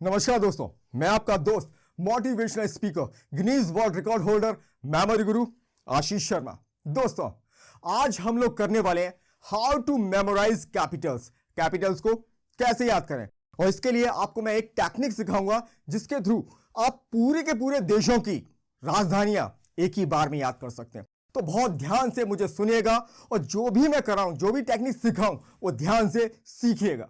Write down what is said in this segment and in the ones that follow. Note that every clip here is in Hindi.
नमस्कार दोस्तों, मैं आपका दोस्त motivational speaker Guinness world record holder memory गुरु आशीष शर्मा। दोस्तों, आज हम लोग करने वाले हैं हाउ टू मेमोराइज कैपिटल्स को कैसे याद करें। और इसके लिए आपको मैं एक टेक्निक सिखाऊंगा जिसके थ्रू आप पूरे के पूरे देशों की राजधानियां एक ही बार में याद कर सकते हैं। तो बहुत ध्यान से मुझे सुनिएगा और जो भी मैं कराऊं, जो भी टेक्निक सिखाऊं, वो ध्यान से सीखिएगा।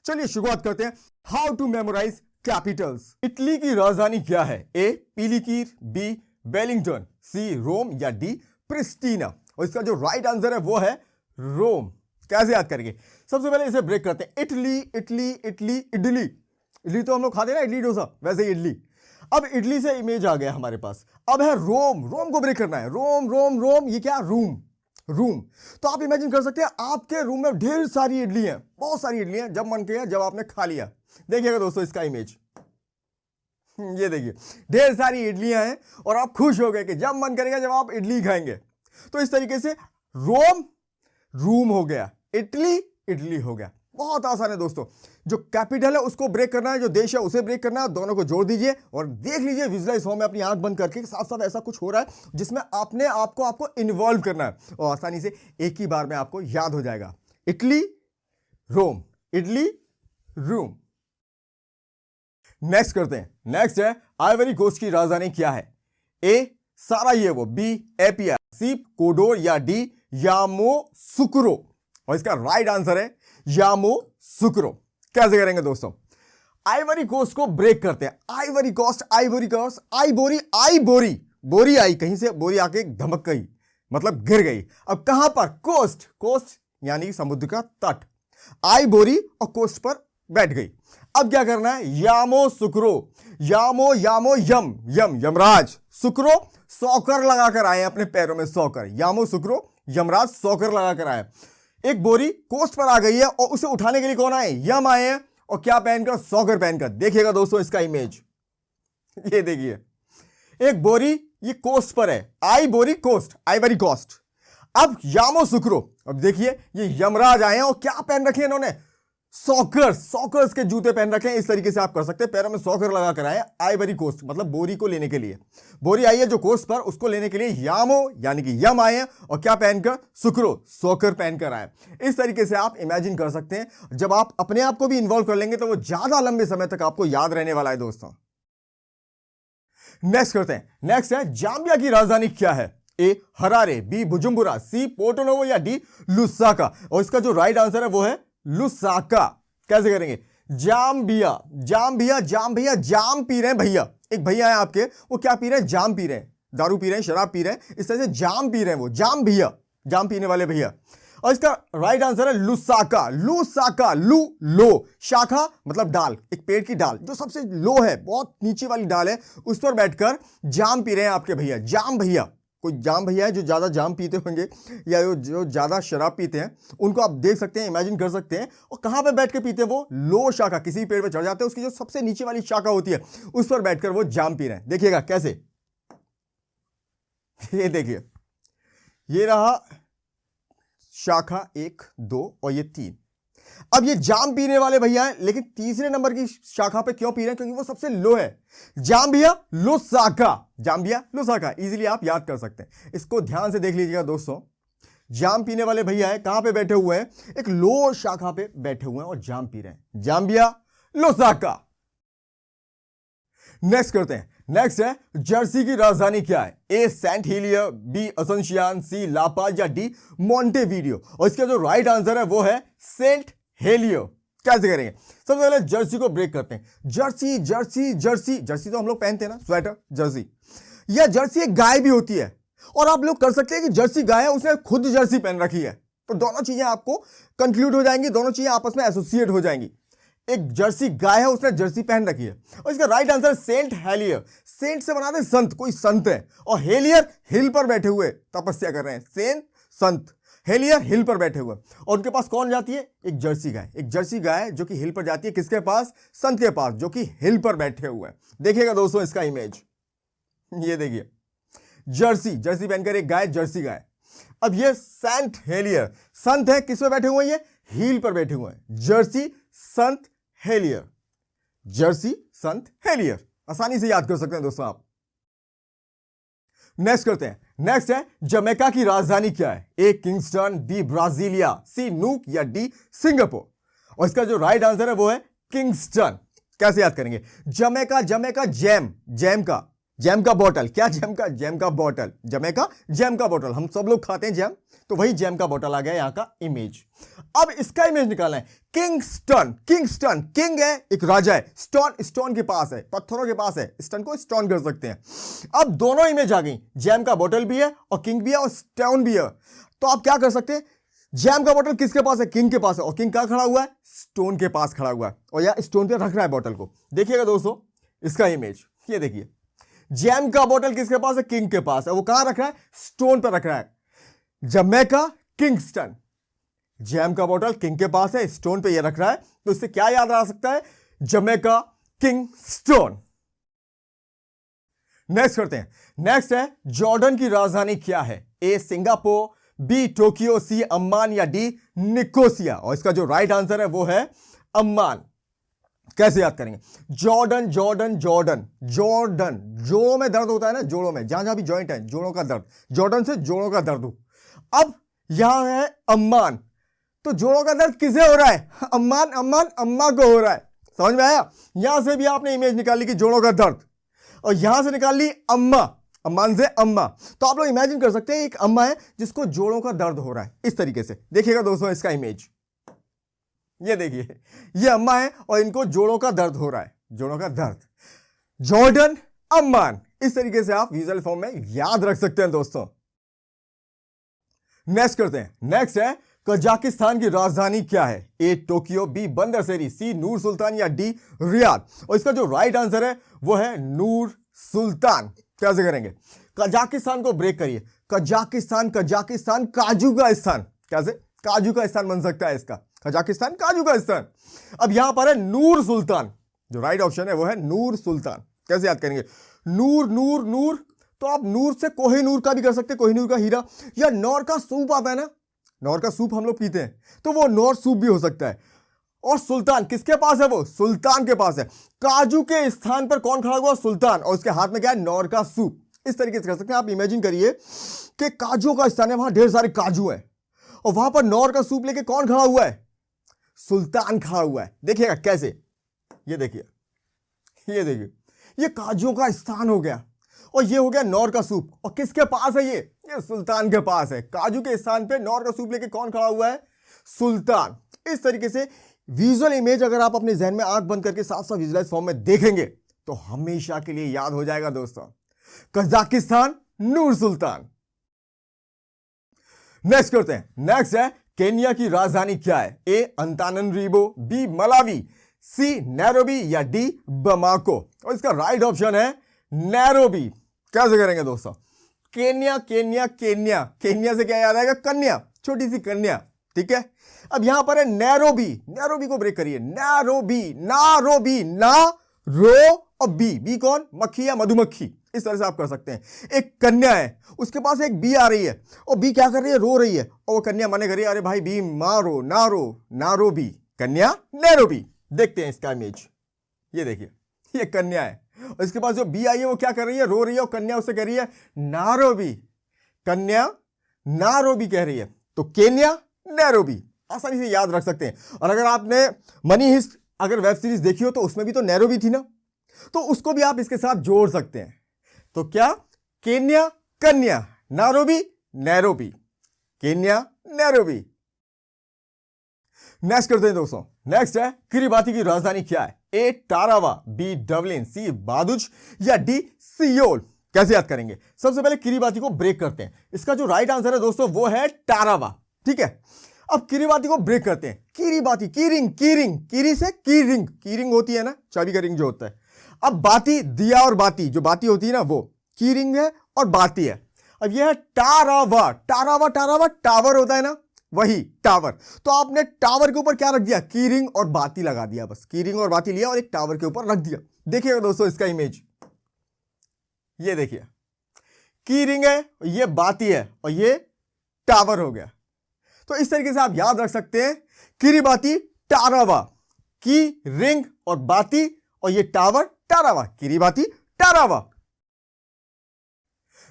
चलिए शुरुआत करते हैं। How to memorise capitals. Italy की राजधानी क्या है? ए पीलीकीर, बी वेलिंगटन, सी रोम या डी प्रिस्टीना। और इसका जो राइट आंसर है वो है रोम। कैसे याद करेंगे? सबसे पहले इसे ब्रेक करते हैं। Italy Italy Italy idli. Idli तो हम लोग खाते हैं ना, इडली डोसा, वैसे ही इडली। अब इडली से इमेज आ गया हमारे पास। अब है रोम। रोम को ब्रेक करना है। रोम रोम रोम, ये क्या? रूम। तो आप इमेजिन कर सकते हैं आपके रूम में ढेर सारी इडली हैं, बहुत सारी इडली हैं। जब मन किया, जब आपने खा लिया। देखिएगा दोस्तों इसका इमेज, ये देखिए ढेर सारी इडलियां हैं और आप खुश हो गए कि जब मन करेगा जब आप इडली खाएंगे। तो इस तरीके से रोम रूम हो गया, इटली इडली हो गया। बहुत आसान है दोस्तों। जो कैपिटल है उसको ब्रेक करना है, जो देश है उसे ब्रेक करना है। दोनों को जोड़ दीजिए और देख लीजिए विजुअलाइज हो में अपनी आंख बंद करके साफ साफ ऐसा कुछ हो रहा है जिसमें आपने आपको इन्वॉल्व करना है और आसानी से एक ही बार में आपको याद हो जाएगा। इटली रोम, इडली रूम। नेक्स्ट करते हैं। नेक्स्ट है आइवरी कोस्ट की राजधानी क्या है? ए सारायेवो, बी एपिया, सी कोडोर या डी यामोसुकरो। और इसका राइट आंसर है यामोसुकरो। कैसे करेंगे दोस्तों? आइवरी कोस्ट को ब्रेक करते हैं। आइवरी कोस्ट, आई बोरी आई, कहीं से बोरी आके धमक गई, मतलब गिर गई। अब कहां पर? कोस्ट यानी समुद्र का तट। आई बोरी और कोस्ट पर बैठ गई। अब क्या करना है? यामोसुकरो, यामो यमराज, सुकरो सॉकर लगाकर आए अपने पैरों में, सॉकर। यामोसुकरो यमराज सॉकर लगाकर आए। एक बोरी कोस्ट पर आ गई है और उसे उठाने के लिए कौन आए? यम आए हैं। और क्या पहनकर? सॉकर पहनकर। देखिएगा दोस्तों इसका इमेज, ये देखिए एक बोरी, ये कोस्ट पर है। आई बोरी कोस्ट, आइवरी कोस्ट। अब यामोसुकरो, अब देखिए ये यमराज आए हैं और क्या पहन रखे हैं इन्होंने? सॉकर्स के जूते पहन रखे हैं। इस तरीके से आप कर सकते हैं, पैरों में सॉकर लगा कर आए आइवरी कोस्ट, मतलब बोरी को लेने के लिए। बोरी आई है जो कोस्ट पर, उसको लेने के लिए यामो यानी कि यम आए हैं और क्या पहनकर? सुकरो, सॉकर पहनकर आए। इस तरीके से आप इमेजिन कर सकते हैं। जब आप अपने आप को भी इन्वॉल्व कर लेंगे तो वो ज्यादा लंबे समय तक आपको याद रहने वाला है दोस्तों। नेक्स्ट करते हैं। नेक्स्ट है जाम्बिया की राजधानी क्या है? ए हरारे, बी बुजुम्बुरा, सी पोर्टोनोवो या डी लुसाका। और इसका जो राइट आंसर है वो है लुसाका। कैसे करेंगे? जाम भैया जाम पी रहे हैं भैया। एक भैया है आपके, वो क्या पी रहे हैं? जाम पी रहे हैं, दारू पी रहे हैं, शराब पी रहे हैं। इस तरह से जाम पी रहे हैं वो, जाम भैया, जाम पीने वाले भैया। और इसका राइट आंसर है लुसाका। लो शाखा मतलब डाल, एक पेड़ की डाल जो सबसे लो है, बहुत नीचे वाली डाल है, उस पर बैठकर जाम पी रहे हैं आपके भैया, जाम भैया। कोई जाम भैया है जो ज्यादा जाम पीते होंगे या जो ज्यादा शराब पीते हैं, उनको आप देख सकते हैं, इमेजिन कर सकते हैं। और कहां पे बैठ के पीते हैं वो? लो शाखा, किसी पेड़ पे चढ़ जाते हैं, उसकी जो सबसे नीचे वाली शाखा होती है उस पर बैठकर वो जाम पी रहे हैं। देखिएगा कैसे, ये देखिए, ये रहा शाखा 1 2 और ये 3। अब ये जाम पीने वाले भैया हैं, लेकिन तीसरे नंबर की शाखा पे क्यों पी रहे हैं? क्योंकि वो सबसे लो है। जाम्बिया लुसाका, इजीली आप याद कर सकते हैं। इसको ध्यान से देख लीजिएगा दोस्तों। जाम पीने वाले भैया है, कहां पे बैठे हुए हैं? एक लो शाखा पे बैठे हुए हैं और जाम पी रहे हैं। Zambia Lusaka. नेक्स्ट करते हैं। नेक्स्ट है जर्सी की राजधानी क्या है? ए सेंट हिलियर, बी असंशियान, सी लापाज या डी मोंटेवीडियो। और इसका जो राइट आंसर है वो है सेंट हेलियो। कैसे करेंगे? सबसे पहले जर्सी को ब्रेक करते हैं। जर्सी तो हम लोग पहनते हैं ना, स्वेटर, जर्सी। या जर्सी एक गाय भी होती है और आप लोग कर सकते हैं कि जर्सी गाय है, उसने खुद जर्सी पहन रखी है। तो दोनों चीजें आपको कंक्लूड हो जाएंगी, दोनों चीजें आपस में एसोसिएट हो जाएंगी। एक जर्सी गाय है, उसने जर्सी पहन रखी है। और इसका राइट आंसर सेंट हेलियर। सेंट से बनाते संत, कोई संत है, और हेलियर हिल पर बैठे हुए तपस्या कर रहे हैं। सेंट संत, हेलियर हिल पर बैठे हुए। और उनके पास कौन जाती है? एक जर्सी गाय जो कि हिल पर जाती है। किसके पास? संत के पास, जो कि हिल पर बैठे हुए हैं। देखिएगा दोस्तों इसका इमेज, ये देखिए जर्सी पहनकर एक गाय, जर्सी गाय। अब ये सेंट हेलियर, संत है, किस पे बैठे हुए हैं? ये हील पर बैठे हुए हैं। जर्सी संत हेलियर, जर्सी, संत हेलियर। आसानी से याद कर सकते हैं दोस्तों आप। नेक्स्ट करते हैं। नेक्स्ट है जमैका की राजधानी क्या है? A Kingston, B Brasilia, C Nuuk या डी सिंगापुर। और इसका जो राइट आंसर है वो है किंगस्टन। कैसे याद करेंगे? जमैका, जमैका जैम का बॉटल। क्या जैम का बॉटल। जमैका जैम का बॉटल, हम सब लोग खाते हैं जैम, तो वही जैम का बॉटल आ गया यहां का इमेज। अब इसका इमेज निकालना है। किंगस्टन, किंग है, एक राजा है। स्टोन के पास है, पत्थरों के पास है, स्टोन को स्टोन कर सकते हैं। अब दोनों इमेज आ गई, जैम का बॉटल भी है और किंग भी है और स्टोन भी है। तो आप क्या कर सकते हैं? जैम का बॉटल किसके पास है? किंग के पास है। और किंग कहां खड़ा हुआ है? स्टोन के पास खड़ा हुआ है, और यह स्टोन पे रख रहा है बॉटल को। देखिएगा दोस्तों इसका इमेज, ये देखिए, जैम का बॉटल किसके पास है? किंग के पास है। वो कहां रख रहा है? स्टोन पर रख रहा है। जमैका, किंगस्टन, जैम का बॉटल किंग के पास है, स्टोन पे ये रख रहा है। तो इससे क्या याद आ सकता है? Jamaica, Kingston. नेक्स्ट करते हैं। नेक्स्ट है जॉर्डन की राजधानी क्या है? ए सिंगापुर, बी टोक्यो, सी अम्मान या डी निकोसिया। और इसका जो राइट आंसर है वो है अम्मान। कैसे याद करेंगे? जॉर्डन, जोड़ों में दर्द होता है ना, जोड़ों में, जहां भी जॉइंट है, जोड़ों का दर्द, जॉर्डन से जोड़ों का दर्द हो। अब यहां है अम्मान, तो जोड़ों का दर्द किसे हो रहा है? अम्मान अम्मा को हो रहा है। समझ में आया? यहां से भी आपने इमेज निकाल ली कि जोड़ों का दर्द, और यहां से निकाल ली अम्मान से अम्मा। तो आप लोग इमेजिन कर सकते हैं एक अम्मा है जिसको जोड़ों का दर्द हो रहा है, इस तरीके से। देखिएगा दोस्तों इसका इमेज, ये देखिए, ये अम्मा है और इनको जोड़ों का दर्द हो रहा है, जोड़ों का दर्द। जॉर्डन, अम्मान, इस तरीके से आप विजुअल फॉर्म में याद रख सकते हैं दोस्तों। नेक्स्ट करते हैं। नेक्स्ट है कजाकिस्तान की राजधानी क्या है? ए टोक्यो, बी बंदरसेरी, सी नूर सुल्तान या डी रियाद। और इसका जो राइट आंसर है वो है नूर सुल्तान। कैसे करेंगे? कजाकिस्तान को ब्रेक करिए। कजाकिस्तान काजू का स्थान। कैसे? काजू का स्थान बन सकता है इसका, कजाकिस्तान काजू का स्थान। अब यहां पर है नूर सुल्तान, जो राइट ऑप्शन है वो है नूर सुल्तान। कैसे याद करेंगे? नूर, तो आप नूर से कोहिनूर का भी कर सकते हैं, कोहिनूर का हीरा, या नौर का सूप आता है ना, नौर का सूप हम लोग पीते हैं, तो वो नौर सूप भी हो सकता है। और सुल्तान किसके पास है? वो सुल्तान के पास है। काजू के स्थान पर कौन खड़ा हुआ? सुल्तान, और उसके हाथ में क्या है? नौर का सूप। इस तरीके से कर सकते हैं। आप इमेजिन करिए कि काजू का स्थान है, वहां ढेर सारे काजू है, और वहां पर नौर का सूप लेके कौन खड़ा हुआ है? सुल्तान खड़ा हुआ है। देखिएगा कैसे, ये देखिए, ये काजू का स्थान हो गया, और ये हो गया नौर का सूप। और किसके पास है? ये सुल्तान के पास है। काजू के स्थान पे नौर का सूप लेके कौन खड़ा हुआ है? सुल्तान। इस तरीके से विजुअल इमेज अगर आप अपने जहन में आंख बंद करके साफ साफ विजुअलाइज फॉर्म में देखेंगे तो हमेशा के लिए याद हो जाएगा दोस्तों, कजाकिस्तान, नूर सुल्तान। नेक्स्ट करते हैं। नेक्स्ट है केन्या की राजधानी क्या है? ए अंताननरीवो, बी मलावी, सी नैरोबी या डी बमाको। और इसका राइट ऑप्शन है नैरोबी। कैसे करेंगे दोस्तों? केन्या से क्या याद आएगा? कन्या, छोटी सी कन्या। ठीक है। अब यहां पर है नैरोबी को ब्रेक करिए। नारोबी, ना रो और बी कौन? मक्खी या मधुमक्खी। इस तरह से आप कर सकते हैं। एक कन्या है, उसके पास एक बी आ रही है, और बी क्या कर रही है? रो रही है, और वो कन्या मने कर रही है, अरे भाई बी मारो, नारोबी, कन्या नैरोबी। देखते हैं इसका इमेज, ये देखिए, ये कन्या है, और इसके पास जो बी आई है वो क्या कर रही है? रो रही है, और कन्या उससे कह रही है नारोबी, कन्या नारोबी कह रही है। तो केन्या, नैरोबी, आसानी से याद रख सकते हैं। और अगर आपने मनी हिस्ट अगर वेब सीरीज देखी हो तो उसमें भी तो नैरोबी थी ना, तो उसको भी आप इसके साथ जोड़ सकते हैं। तो क्या? केन्या, कन्या, नारोबी, नैरोबी, केन्या, नैरोबी। नेक्स्ट करते हैं दोस्तों। नेक्स्ट है किरिबाती की राजधानी क्या है? ए टारावा, बी डबलिन, सी बादुज या डी सियोल। कैसे याद करेंगे? सबसे पहले किरिबाती को ब्रेक करते हैं। इसका जो राइट आंसर है दोस्तों वो है टारावा। ठीक है। अब किरिबाती को ब्रेक करते हैं। किरिबाती, किरी से की रिंग होती है ना, चाबी का रिंग जो होता है। अब बाती, दिया और बाती, जो बाती होती है ना वो की रिंग है और बाती है। अब यह है टारावा, टावर होता है ना, वही टावर। तो आपने टावर के ऊपर क्या रख दिया? की रिंग और बाती लगा दिया, बस की रिंग और बाती लिया और एक टावर के ऊपर रख दिया। देखिएगा दोस्तों इसका इमेज, ये देखिए, की रिंग है, ये बाती है, और ये टावर हो गया। तो इस तरीके से आप याद रख सकते हैं किरिबाती, टारावा, की रिंग और बाती, और ये टावर टारावा, किरीबाती टारावा।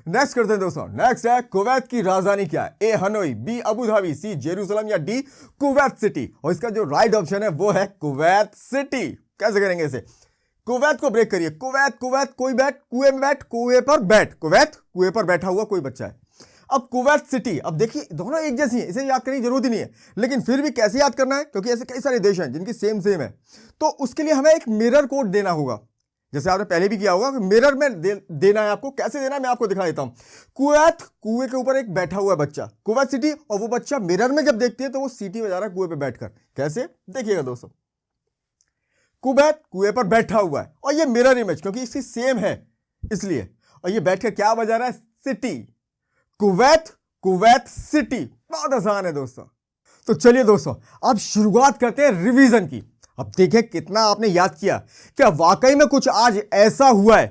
नेक्स्ट करते हैं दोस्तों। नेक्स्ट है कुवैत की राजधानी क्या है? ए हनोई, बी अबू धाबी, सी जेरूसलम या डी कुवैत सिटी। और इसका जो राइट ऑप्शन है वो है कुवैत सिटी। कैसे करेंगे इसे? कुवैत को ब्रेक करिए। कुवैत, कुवैत, कोई बैठ, कुएं में बैठ, कुएं पर बैठ, कुवैत, कुएं पर बैठा हुआ कोई बच्चा है। अब कुवैत सिटी, अब देखिए दोनों एक जैसी हैं, इसे याद करने की जरूरत ही नहीं है, लेकिन फिर भी कैसे याद करना है, क्योंकि ऐसे कई सारे देश हैं जिनकी सेम सेम है। तो उसके लिए हमें एक मिरर कोड देना होगा, जैसे आपने पहले भी किया होगा। मिरर में देना है आपको। कैसे देना है मैं आपको दिखा देता हूं। कुवैत, कुएं के ऊपर एक बैठा हुआ है बच्चा, कुवैत सिटी, और वो बच्चा मिरर में जब देखती है तो वो सीटी बजा रहा है कुएं पे बैठकर। कैसे? देखिएगा दोस्तों, कुवैत कुएं पर बैठा हुआ है और ये मिरर इमेज, क्योंकि इसकी सेम है इसलिए, और ये बैठकर क्या बजा रहा है? City, Kuwait, Kuwait city. बहुत आसान है दोस्तों। तो चलिए दोस्तों, अब शुरुआत करते हैं रिवीजन की। अब देखें कितना आपने याद किया। क्या वाकई में कुछ आज ऐसा हुआ है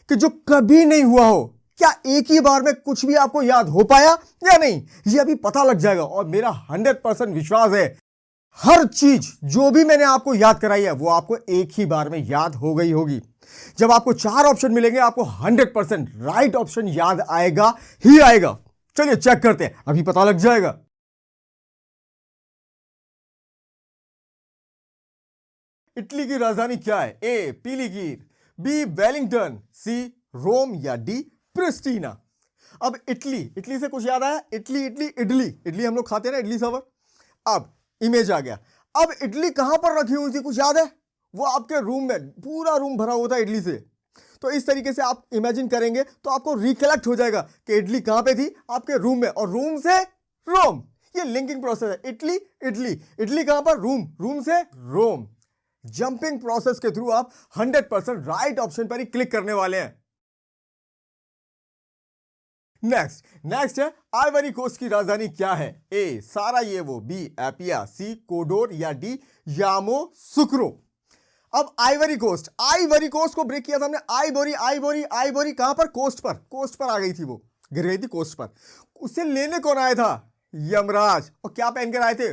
कि जो कभी नहीं हुआ हो? क्या एक ही बार में कुछ भी आपको याद हो पाया या नहीं, ये अभी पता लग जाएगा। और मेरा 100% विश्वास है हर चीज जो भी मैंने आपको याद कराई है वो आपको एक ही बार में याद हो गई होगी। जब आपको 4 ऑप्शन मिलेंगे आपको 100% राइट ऑप्शन याद आएगा ही आएगा। चलिए चेक करते हैं, अभी पता लग जाएगा। इटली की राजधानी क्या है? ए पीलीगीर, बी वेलिंगटन, सी रोम या डी प्रिस्टीना। अब इटली, इटली से कुछ याद आया? इटली, इटली, इडली, इडली हम लोग खाते हैं ना, इडली सांभर। अब इमेज आ गया। अब इडली कहां पर रखी हुई थी, कुछ याद है? वो आपके रूम में, पूरा रूम भरा हुआ था इडली से। तो इस तरीके से आप इमेजिन करेंगे तो आपको रिकलेक्ट हो जाएगा कि इडली कहां पे थी? आपके रूम में, और रूम से रोम। ये लिंकिंग प्रोसेस है। इटली, इडली, इडली कहां पर? रूम, रूम से रोम। जंपिंग प्रोसेस के थ्रू आप 100% राइट ऑप्शन पर ही क्लिक करने वाले हैं। नेक्स्ट है आइवरी कोस्ट की राजधानी क्या है? ए सारायेवो, बी एपिया, सी कोडोर या डी यामोसुक्रो। अब आइवरी कोस्ट, आइवरी कोस्ट को ब्रेक किया था हमने। आइवरी, आइवरी, आइवरी कहां पर? कोस्ट पर, कोस्ट पर आ गई थी, वो गिर गई थी कोस्ट पर। उसे लेने कौन आया था? यमराज। और क्या पहनकर आए थे?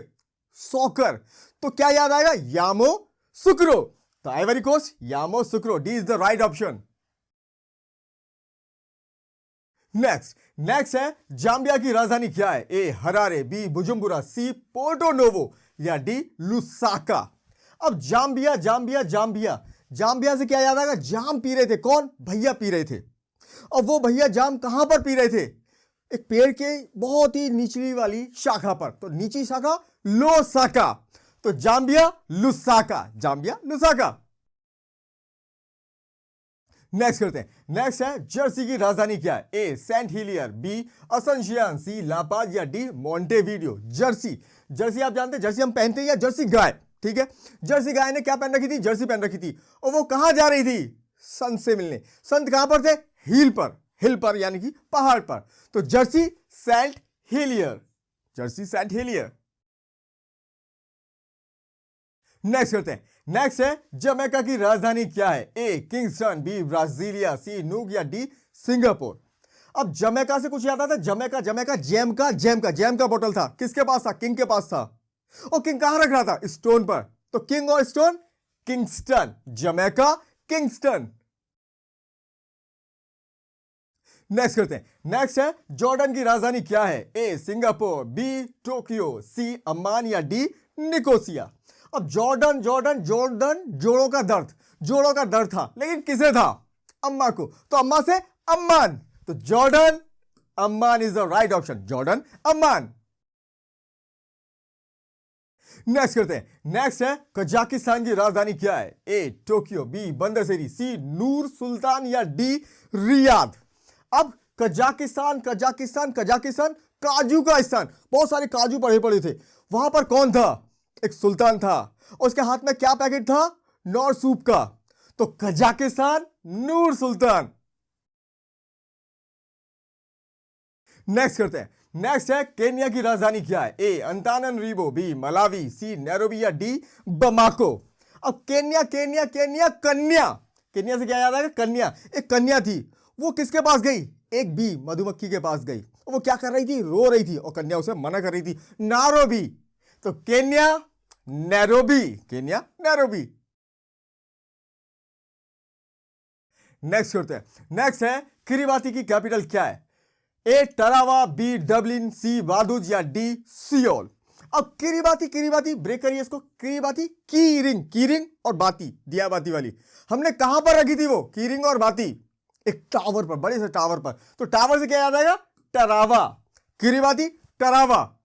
सॉकर। तो क्या याद आएगा? यामोसुक्रो। तो Ivory Coast, Yamoussoukro, D is the right option. Next है जाम्बिया की राजधानी क्या है? A Harare, B Bujumbura, C Porto Novo या डी लुसाका। अब जाम्बिया, जाम्बिया, जाम्बिया, जाम्बिया से क्या याद आएगा? जाम पी रहे थे। कौन? भैया पी रहे थे। और वो भैया जाम कहां पर पी रहे थे? एक पेड़ के बहुत ही निचली वाली शाखा पर। तो नीची शाखा लोसाका। तो Zambia Lusaka, Zambia Lusaka. Next करते हैं। नेक्स्ट है जर्सी की राजधानी क्या है? ए सेंट हिलियर, बी असंशियान, सी लापाज या डी मोंटेवीडियो। जर्सी, जर्सी आप जानते हैं, जर्सी हम पहनते हैं, या जर्सी गाय, ठीक है। जर्सी गाय ने क्या पहन रखी थी? जर्सी पहन रखी थी। और वो कहां जा रही थी? संत से मिलने। संत कहां पर थे? हिल पर, हिल पर यानी कि पहाड़ पर। तो Jersey Saint Helier, Jersey Saint Helier. Next करते हैं। नेक्स्ट है जमैका की राजधानी क्या है? A Kingston, B Brasilia, C Nuuk या डी सिंगापुर। अब जमैका से कुछ याद आता है? जमैका, जमैका, जैम का, जैम का बोतल था। किसके पास था? किंग के पास था। और किंग कहां रख रहा था? स्टोन पर। तो किंग और stone, Kingston. Jamaica, Kingston. Next करते हैं। नेक्स्ट है जॉर्डन की राजधानी क्या है? ए सिंगापुर, बी टोक्यो, सी अम्मान या डी निकोसिया। अब जॉर्डन, जॉर्डन, जॉर्डन जोड़ों का दर्द, जोड़ों का दर्द था, लेकिन किसे था? अम्मा को। तो अम्मा से अम्मान। तो Jordan Amman is the right option. Jordan Amman. Next करते हैं। नेक्स्ट है कजाकिस्तान की राजधानी क्या है? ए टोक्यो, बी बंदरसेरी, सी नूर सुल्तान या डी रियाद। अब कजाकिस्तान, कजाकिस्तान, कजाकिस्तान काजू का स्थान। बहुत सारे काजू पड़े पड़े थे। वहां पर कौन था? एक सुल्तान था, और उसके हाथ में क्या पैकेट था? नॉर सूप का। तो कजाकिस्तान, नूर सुल्तान। नेक्स्ट करते हैं। नेक्स्ट है केन्या की राजधानी क्या है? ए अंताननरीवो, बी मलावी, सी नैरोबी या डी बमाको। अब केन्या, केन्या, केन्या, कन्या। केन्या से क्या याद आएगा? कन्या। एक कन्या थी, वो किसके पास गई? एक बी मधुमक्खी के पास गई। वो क्या कर रही थी? रो रही थी, और कन्या उसे मना कर रही थी, नारोबी। तो Kenya Nairobi, Kenya Nairobi. Next करते हैं। नेक्स्ट है किरिबाती की कैपिटल क्या है? ए टरावा, बी डबलिन, सी वादुज या डी सियोल। अब किरिबाती ब्रेक करिए इसको। किरिबाती की रिंग और बाती, दिया बाती वाली, हमने कहां पर रखी थी वो की रिंग और बाती? एक टावर पर, बड़े से टावर पर। तो टावर से क्या याद आएगा? टरावा। किरिबाती टरावा।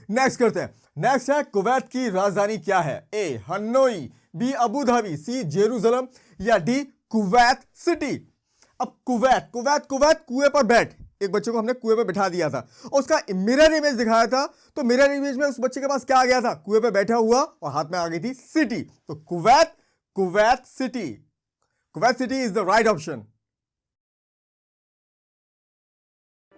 नेक्स्ट करते हैं। नेक्स्ट है कुवैत की राजधानी क्या है? ए हनोई, बी अबू धाबी, सी जेरूसलम या डी कुवैत सिटी। अब कुवैत कुएं पर बैठ, एक बच्चे को हमने कुएं पे बिठा दिया था और उसका मिरर इमेज दिखाया था। तो मिरर इमेज में उस बच्चे के पास क्या आ गया था? कुएं पे बैठा हुआ और हाथ में आ गई थी सिटी। तो Kuwait city is the right option.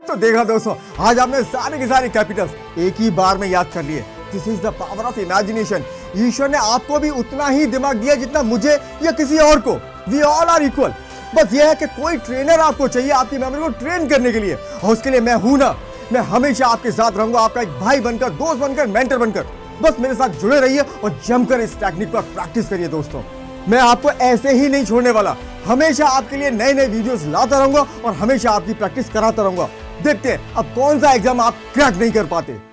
तो देखा दोस्तों, आज आपने सारे के सारे कैपिटल्स एक ही बार में याद कर लिए। This is the power of imagination. ईश्वर ने आपको भी उतना ही दिमाग दिया जितना मुझे या किसी और को। We all are equal. बस यह है कि कोई ट्रेनर आपको चाहिए आपकी मेमोरी को ट्रेन करने के लिए, और उसके लिए मैं हूं ना। मैं हमेशा आपके साथ रहूंगा, आपका एक भाई बनकर, दोस्त बनकर, मेंटर बनकर। बस मेरे साथ जुड़े रहिए और जमकर इस टेक्निक पर प्रैक्टिस करिए दोस्तों। मैं आपको ऐसे ही नहीं छोड़ने वाला। हमेशा आपके लिए नए नए वीडियोस लाता रहूंगा और हमेशा आपकी प्रैक्टिस कराता रहूंगा। देखते हैं अब कौन सा एग्जाम आप क्रैक नहीं कर पाते।